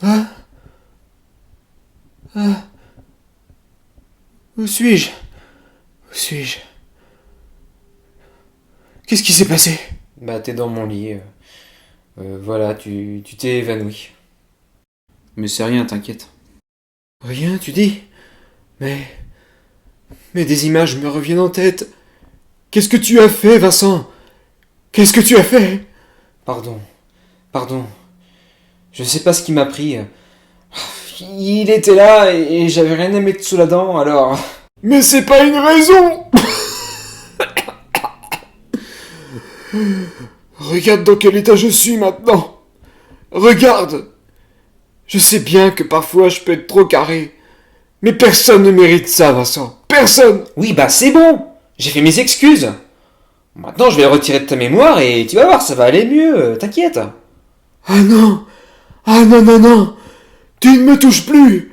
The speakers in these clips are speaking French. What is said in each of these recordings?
Ah, ah, où suis-je? Où suis-je? Qu'est-ce qui s'est passé? Bah, t'es dans mon lit. Voilà, tu t'es évanoui. Mais c'est rien, t'inquiète. Rien, tu dis? Mais... Mais des images me reviennent en tête. Qu'est-ce que tu as fait, Vincent? Qu'est-ce que tu as fait? Pardon, pardon. Je sais pas ce qui m'a pris. Il était là et j'avais rien à mettre sous la dent, alors... Mais c'est pas une raison! Regarde dans quel état je suis maintenant. Regarde. Je sais bien que parfois je peux être trop carré. Mais personne ne mérite ça, Vincent. Personne! Oui, bah c'est bon. J'ai fait mes excuses. Maintenant, je vais le retirer de ta mémoire et tu vas voir, ça va aller mieux. T'inquiète. Ah non! Ah non, non, non! Tu ne me touches plus!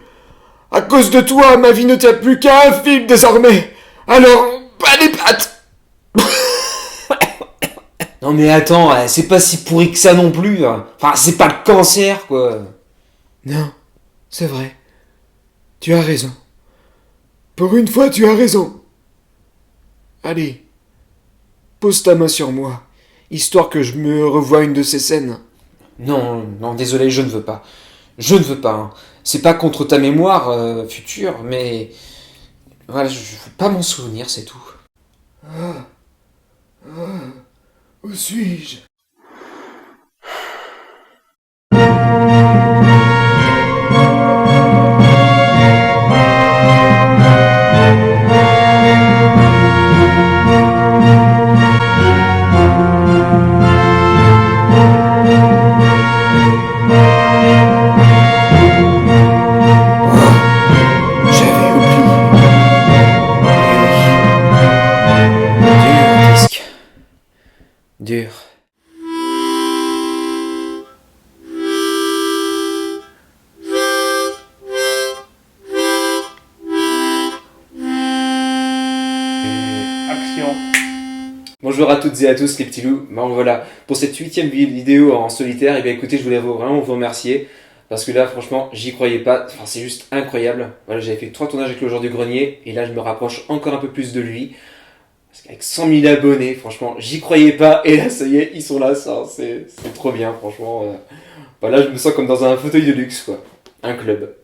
À cause de toi, ma vie ne tient plus qu'à un fil désormais! Alors, pas les pattes! Non mais attends, c'est pas si pourri que ça non plus. Enfin, c'est pas le cancer, quoi. Non, c'est vrai. Tu as raison. Pour une fois, tu as raison. Allez, pose ta main sur moi, histoire que je me revoie une de ces scènes. Non, non, désolé, je ne veux pas. Je ne veux pas. Hein. C'est pas contre ta mémoire future, mais... Voilà, je veux pas m'en souvenir, c'est tout. Où suis-je? J'avais oublié. Dur, disque. Dur. Action. Bonjour à toutes et à tous les petits loups. Bon voilà, pour cette 8e vidéo en solitaire, et bien écoutez, je voulais vraiment vous remercier. Parce que là, franchement, j'y croyais pas. Enfin, c'est juste incroyable. Voilà, j'avais fait 3 tournages avec le joueur du grenier. Et là, je me rapproche encore un peu plus de lui. Parce qu'avec 100 000 abonnés, franchement, j'y croyais pas. Et là, ça y est, ils sont là. Ça, c'est trop bien, franchement. Voilà, je me sens comme dans un fauteuil de luxe, quoi. Un club.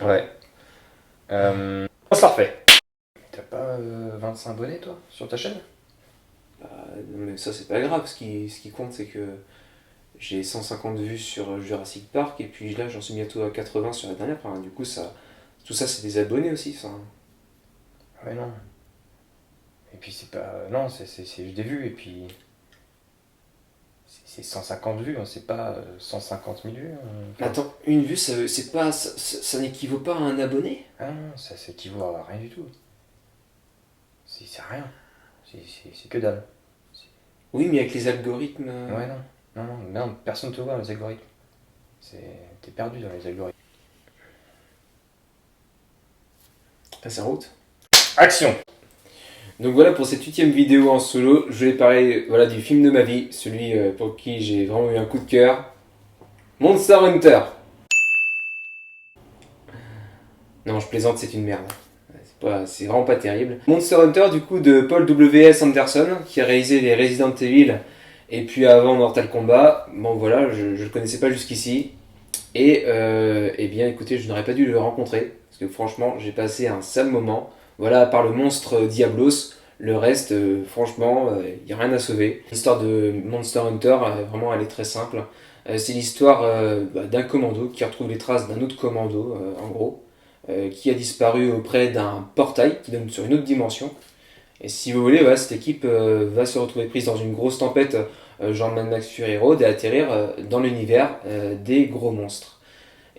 Ouais. On se la refait. T'as pas 25 abonnés toi sur ta chaîne? Non, mais ça, c'est pas grave. Ce qui compte, c'est que j'ai 150 vues sur Jurassic Park. Et puis là, j'en suis bientôt à 80 sur la dernière. Enfin, du coup, ça, tout ça, c'est des abonnés aussi, ça. Ouais non. Et puis c'est pas. Non, c'est juste des vues et puis. C'est 150 vues, hein, c'est pas 150 000 vues. Enfin, Attends, une vue, c'est pas, ça n'équivaut pas à un abonné? ah non, ça s'équivaut à rien du tout. C'est rien. C'est que dalle. Oui, mais avec les algorithmes. Ouais non. Non, non, non, personne te voit dans les algorithmes. T'es perdu dans les algorithmes. Passe en route. Action. Donc voilà pour cette 8e vidéo en solo. Je voulais parler voilà, du film de ma vie, celui pour qui j'ai vraiment eu un coup de cœur. Monster Hunter. Non, je plaisante, c'est une merde. C'est vraiment pas terrible. Monster Hunter, du coup, de Paul W.S. Anderson, qui a réalisé les Resident Evil et puis avant Mortal Kombat. Bon voilà, je le connaissais pas jusqu'ici. Et eh bien écoutez, je n'aurais pas dû le rencontrer, parce que franchement, j'ai passé un sale moment. Voilà, à part le monstre Diablos, le reste, franchement, il n'y a rien à sauver. L'histoire de Monster Hunter, vraiment, elle est très simple. C'est l'histoire d'un commando qui retrouve les traces d'un autre commando, en gros, qui a disparu auprès d'un portail qui donne sur une autre dimension. Et si vous voulez, voilà, cette équipe va se retrouver prise dans une grosse tempête, genre Mad Max Fury Road, et atterrir dans l'univers des gros monstres.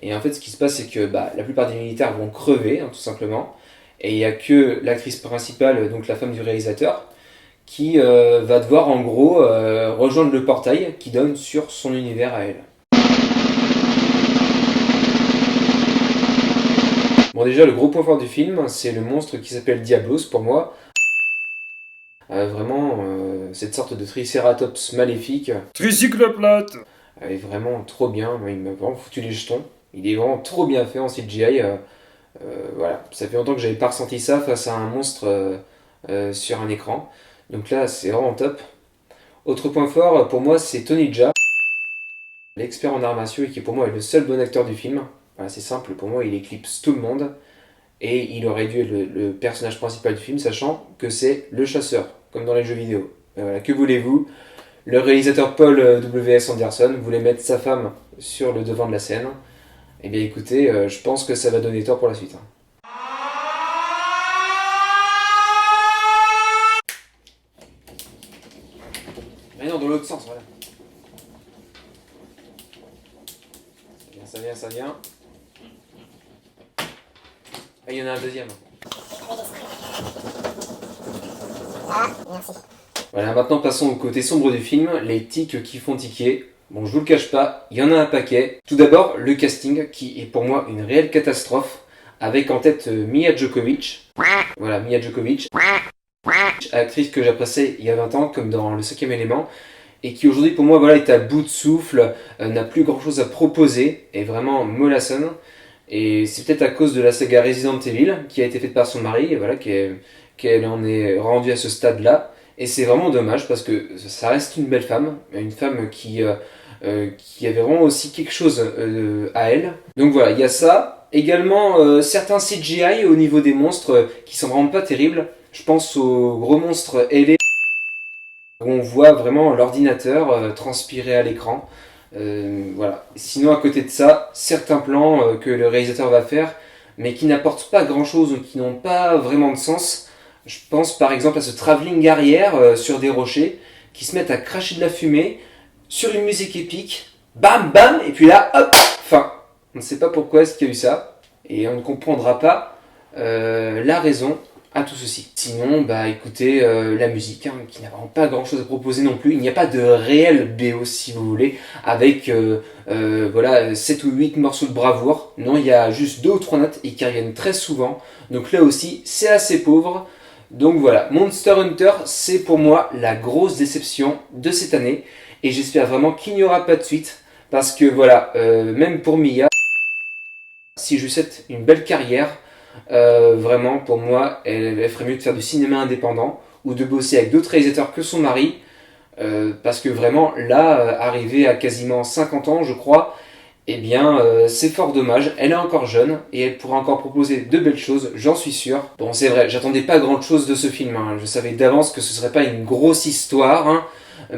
Et en fait, ce qui se passe, c'est que la plupart des militaires vont crever, hein, tout simplement. Et il n'y a que l'actrice principale, donc la femme du réalisateur, qui va devoir en gros rejoindre le portail qui donne sur son univers à elle. Bon déjà, le gros point fort du film, c'est le monstre qui s'appelle Diablos pour moi. Vraiment, cette sorte de tricératops maléfique. Tricycloplate. est vraiment trop bien. Moi, il m'a vraiment foutu les jetons. Il est vraiment trop bien fait en CGI. Voilà, ça fait longtemps que j'avais pas ressenti ça face à un monstre sur un écran. Donc là, c'est vraiment top. Autre point fort pour moi, c'est Tony Jaa, l'expert en arts martiaux et qui pour moi est le seul bon acteur du film. Voilà, c'est simple, pour moi, il éclipse tout le monde. Et il aurait dû être le personnage principal du film, sachant que c'est le chasseur, comme dans les jeux vidéo. Voilà, que voulez-vous? Le réalisateur Paul W.S. Anderson voulait mettre sa femme sur le devant de la scène. Eh bien écoutez, je pense que ça va donner tort pour la suite. Mais non, dans l'autre sens, voilà. Ça vient, ça vient, ça vient. Ah, il y en a un deuxième. Voilà, maintenant passons au côté sombre du film, les tics qui font tiquer. Bon, je vous le cache pas, il y en a un paquet. Tout d'abord, le casting, qui est pour moi une réelle catastrophe, avec en tête Mia Djokovic. Voilà, Mia Djokovic, actrice que j'appréciais il y a 20 ans, comme dans Le Cinquième Élément, et qui aujourd'hui pour moi voilà, est à bout de souffle, n'a plus grand chose à proposer, est vraiment mollassonne. Et c'est peut-être à cause de la saga Resident Evil, qui a été faite par son mari, et voilà, qu'elle en est rendue à ce stade-là. Et c'est vraiment dommage parce que ça reste une femme qui avait vraiment aussi quelque chose à elle. Donc voilà, il y a ça. Également certains CGI au niveau des monstres qui sont vraiment pas terribles. Je pense au gros monstre ailé où on voit vraiment l'ordinateur transpirer à l'écran. Voilà. Sinon à côté de ça, certains plans que le réalisateur va faire, mais qui n'apportent pas grand chose ou qui n'ont pas vraiment de sens. Je pense par exemple à ce travelling arrière sur des rochers qui se mettent à cracher de la fumée sur une musique épique, bam bam, et puis là, hop, fin. On ne sait pas pourquoi est-ce qu'il y a eu ça, et on ne comprendra pas la raison à tout ceci. Sinon, bah écoutez, la musique, hein, qui n'a vraiment pas grand chose à proposer non plus. Il n'y a pas de réel BO si vous voulez, avec voilà, 7 ou 8 morceaux de bravoure. Non, il y a juste 2 ou 3 notes et qui reviennent très souvent. Donc là aussi, c'est assez pauvre. Donc voilà, Monster Hunter, c'est pour moi la grosse déception de cette année. Et j'espère vraiment qu'il n'y aura pas de suite. Parce que voilà, même pour Mia, si je lui souhaite une belle carrière, vraiment pour moi, elle ferait mieux de faire du cinéma indépendant ou de bosser avec d'autres réalisateurs que son mari. Parce que vraiment, là, arrivé à quasiment 50 ans, je crois, eh bien, c'est fort dommage. Elle est encore jeune et elle pourra encore proposer de belles choses, j'en suis sûr. Bon, c'est vrai, j'attendais pas grand chose de ce film. Hein. Je savais d'avance que ce serait pas une grosse histoire, hein,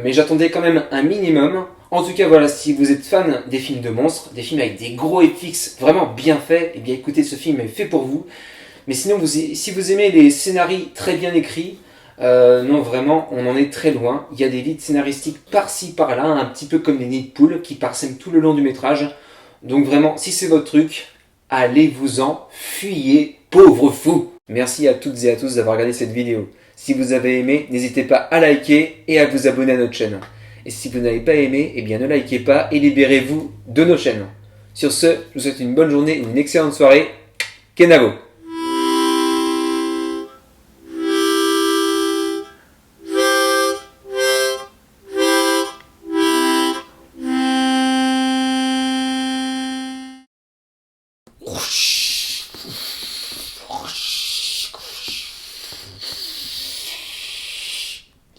mais j'attendais quand même un minimum. En tout cas, voilà, si vous êtes fan des films de monstres, des films avec des gros FX vraiment bien faits, eh bien écoutez, ce film est fait pour vous. Mais sinon, si vous aimez les scénarios très bien écrits, non, vraiment, on en est très loin. Il y a des vides scénaristiques par-ci, par-là, un petit peu comme les nids de poules qui parsèment tout le long du métrage. Donc vraiment, si c'est votre truc, allez-vous-en, fuyez, pauvre fou. Merci à toutes et à tous d'avoir regardé cette vidéo. Si vous avez aimé, n'hésitez pas à liker et à vous abonner à notre chaîne. Et si vous n'avez pas aimé, eh bien ne likez pas et libérez-vous de nos chaînes. Sur ce, je vous souhaite une bonne journée, une excellente soirée. Kenavo.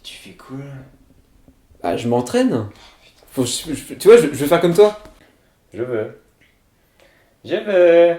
Tu fais cool. Ah, je m'entraîne. Tu vois, je vais faire comme toi. Je veux. Je veux.